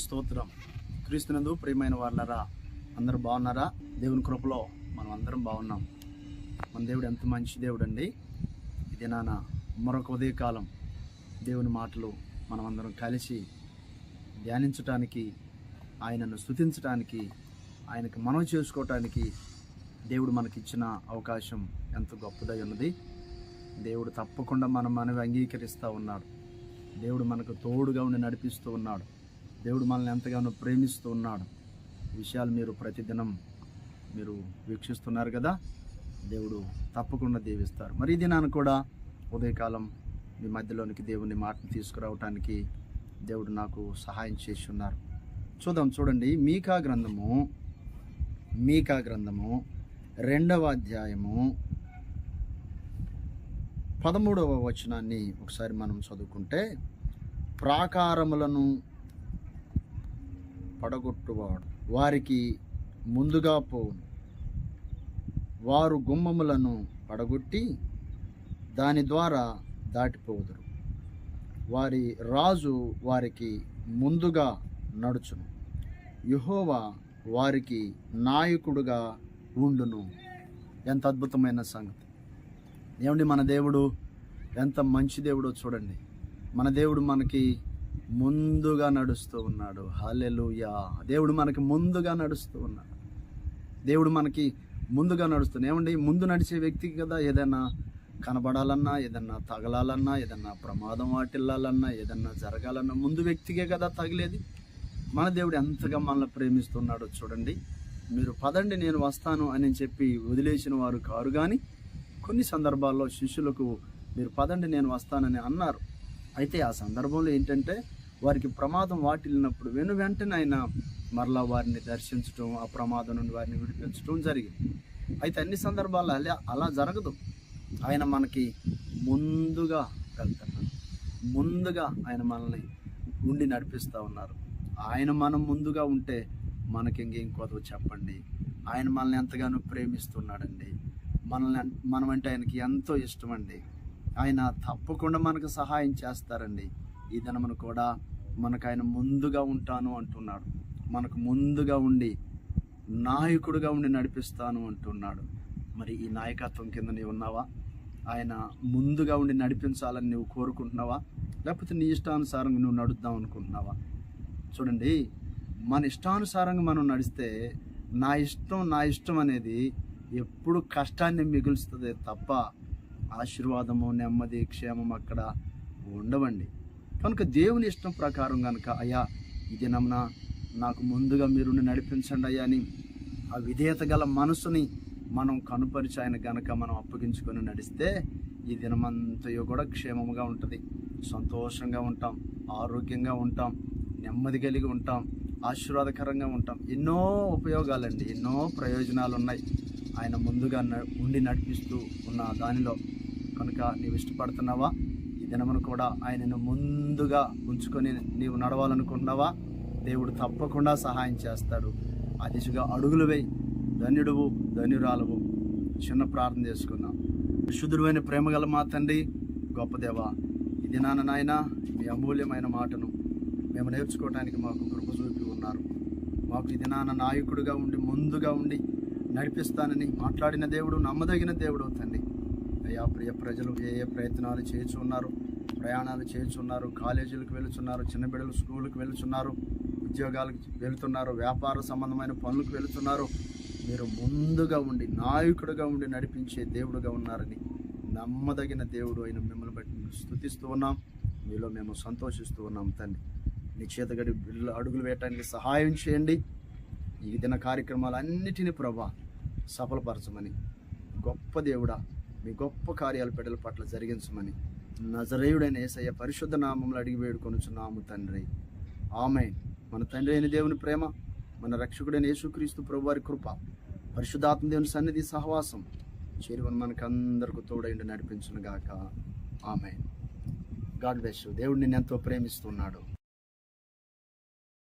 స్తోత్రం. క్రీస్తునందు ప్రియమైన వారులారా, అందరూ బాగున్నారా? దేవుని కృపలో మనం అందరం బాగున్నాం. మన దేవుడు ఎంత మంచి దేవుడు అండి. ఇది నాన్న మరొక ఉదయకాలం దేవుని మాటలు మనం అందరం కలిసి ధ్యానించటానికి, ఆయనను స్తుతించటానికి, ఆయనకు మనవి చేసుకోవటానికి దేవుడు మనకిచ్చిన అవకాశం ఎంత గొప్పదై ఉన్నది. దేవుడు తప్పకుండా మనవి అంగీకరిస్తూ ఉన్నాడు. దేవుడు మనకు తోడుగా ఉండి నడిపిస్తూ ఉన్నాడు. దేవుడు మనల్ని ఎంతగానో ప్రేమిస్తూ ఉన్నాడు. విషయాలు మీరు ప్రతిదినం మీరు వీక్షిస్తున్నారు కదా. దేవుడు తప్పకుండా దీవిస్తారు. మరి ఈ దినాన్ని కూడా ఉదయకాలం మీ మధ్యలోనికి దేవుని మాటను తీసుకురావటానికి దేవుడు నాకు సహాయం చేసి ఉన్నారు. చూడండి, మీకా గ్రంథము 2వ అధ్యాయము 13వ వచనాన్ని ఒకసారి మనం చదువుకుంటే, ప్రాకారములను పడగొట్టువాడు వారికి ముందుగా పోవును, వారు గుమ్మములను పడగొట్టి దాని ద్వారా దాటిపోదురు, వారి రాజు వారికి ముందుగా నడుచును, యెహోవా వారికి నాయకుడుగా ఉండును. ఎంత అద్భుతమైన సంగతి! ఏమండి, మన దేవుడు ఎంత మంచి దేవుడో చూడండి. మన దేవుడు మనకి ముందుగా నడుస్తూ ఉన్నాడు. హల్లెలూయా! దేవుడు మనకి ముందుగా నడుస్తూ ఉన్నాడు. దేవుడు మనకి ముందుగా నడుస్తున్నాడు. ఏమండి, ముందు నడిచే వ్యక్తికి కదా ఏదైనా కనబడాలన్నా, ఏదన్నా తగలాలన్నా, ఏదన్నా ప్రమాదం వాటిల్లాలన్నా, ఏదన్నా జరగాలన్నా ముందు వ్యక్తికే కదా తగిలేది. మన దేవుడు ఎంతగా మనల్ని ప్రేమిస్తున్నాడో చూడండి. మీరు పదండి నేను వస్తాను అని చెప్పి వదిలేసిన వారు కారు, కానీ కొన్ని సందర్భాల్లో శిష్యులకు మీరు పదండి నేను వస్తానని అన్నారు. అయితే ఆ సందర్భంలో ఏంటంటే వారికి ప్రమాదం వాటిల్లినప్పుడు వెంటనే ఆయన మరలా వారిని దర్శించడం, ఆ ప్రమాదం నుండి వారిని విడిపించడం జరిగింది. అయితే అన్ని సందర్భాల్లో అలా జరగదు. ఆయన మనకి ముందుగా వెళ్తున్నారు. ముందుగా ఆయన మనల్ని ఉండి నడిపిస్తూ ఉన్నారు. ఆయన మనం ముందుగా ఉంటే మనకి ఇంకేం కొదవ చెప్పండి. ఆయన మనల్ని ఎంతగానో ప్రేమిస్తున్నాడండి. మనం అంటే ఆయనకి ఎంతో ఇష్టం అండి. ఆయన తప్పకుండా మనకు సహాయం చేస్తారండి. ఈ దినమును కూడా మనకు ఆయన ముందుగా ఉంటాను అంటున్నాడు. మనకు ముందుగా ఉండి నాయకుడుగా ఉండి నడిపిస్తాను అంటున్నాడు. మరి ఈ నాయకత్వం కింద నీవు ఉన్నావా? ఆయన ముందుగా ఉండి నడిపించాలని నువ్వు కోరుకుంటున్నావా? లేకపోతే నీ ఇష్టానుసారంగా నువ్వు నడుద్దాం అనుకుంటున్నావా? చూడండి, మన ఇష్టానుసారంగా మనం నడిస్తే నా ఇష్టం అనేది ఎప్పుడు కష్టాన్ని మిగులుస్తుంది తప్ప ఆశీర్వాదము, నెమ్మది, క్షేమం అక్కడ ఉండవండి. కనుక దేవుని ఇష్టం ప్రకారం కనుక, అయ్యా ఈ దినమున నాకు ముందుగా మీరు నడిపించండి అయ్యా అని ఆ విధేయత గల మనసుని మనం కనుపరిచి ఆయన గనక మనం అప్పగించుకొని నడిస్తే ఈ దినమంతయో కూడా క్షేమముగా ఉంటుంది. సంతోషంగా ఉంటాం, ఆరోగ్యంగా ఉంటాం, నెమ్మది కలిగి ఉంటాం, ఆశీర్వాదకరంగా ఉంటాం. ఎన్నో ఉపయోగాలండి, ఎన్నో ప్రయోజనాలు ఉన్నాయి ఆయన ముందుగా ఉండి నడిపిస్తూ ఉన్న దానిలో. కనుక నీవు ఇష్టపడుతున్నావా? ఈ దినమును కూడా ఆయనను ముందుగా ఉంచుకొని నీవు నడవాలనుకుంటున్నావా? దేవుడు తప్పకుండా సహాయం చేస్తాడు. ఆ దిశగా అడుగులు వేయి. ధన్యుడువు, ధన్యురాలువు. చిన్న ప్రార్థన చేసుకుందాం. శుద్ధుడైన ప్రేమగల మా తండ్రి, గొప్ప దేవా, ఇది నాయన మీ అమూల్యమైన మాటను మేము నేర్చుకోవడానికి మాకు కృప చూపి ఉన్నారు. మాకు ఇది నాయకుడిగా ఉండి ముందుగా ఉండి నడిపిస్తానని మాట్లాడిన దేవుడు నమ్మదగిన దేవుడు తండ్రి. అయ్యా, ప్రియ ప్రజలు ఏ ప్రయత్నాలు చేయుచున్నారు, ప్రయాణాలు చేయుచున్నారు, కాలేజీలకు వెళుతున్నారు, చిన్న బిడ్డలు స్కూళ్ళకు వెళుతున్నారు, ఉద్యోగాలకు వెళుతున్నారు, వ్యాపార సంబంధమైన పనులకు వెళుతున్నారు. మీరు ముందుగా ఉండి నాయకుడిగా ఉండి నడిపించే దేవుడుగా ఉన్నారని నమ్మదగిన దేవుడు అయిన మిమ్మల్ని బట్టి స్తుతిస్తూ ఉన్నాం. మీలో మేము సంతోషిస్తూ ఉన్నాం తండ్రి. నీ చేతగడి అడుగులు వేయటానికి సహాయం చేయండి. ఈ దిన కార్యక్రమాలన్నిటినీ ప్రభా సఫలపరచమని, గొప్ప దేవుడా మీ గొప్ప కార్యాలు బిడ్డల పట్ల జరిగించమని నజరేయుడైన యేసయ్య పరిశుద్ధ నామములో అడిగి వేడుకొనుచున్నాము తండ్రి. ఆమేన్. మన తండ్రి అయిన దేవుని ప్రేమ, మన రక్షకుడైన యేసుక్రీస్తు ప్రభువారి కృప, పరిశుద్ధాత్మ దేవుని సన్నిధి సహవాసం చేరువని మనకందరికీ తోడైండి నడిపించును గాక. ఆమేన్. God bless you. దేవుడు నిన్ను ఎంతో ప్రేమిస్తున్నాడు.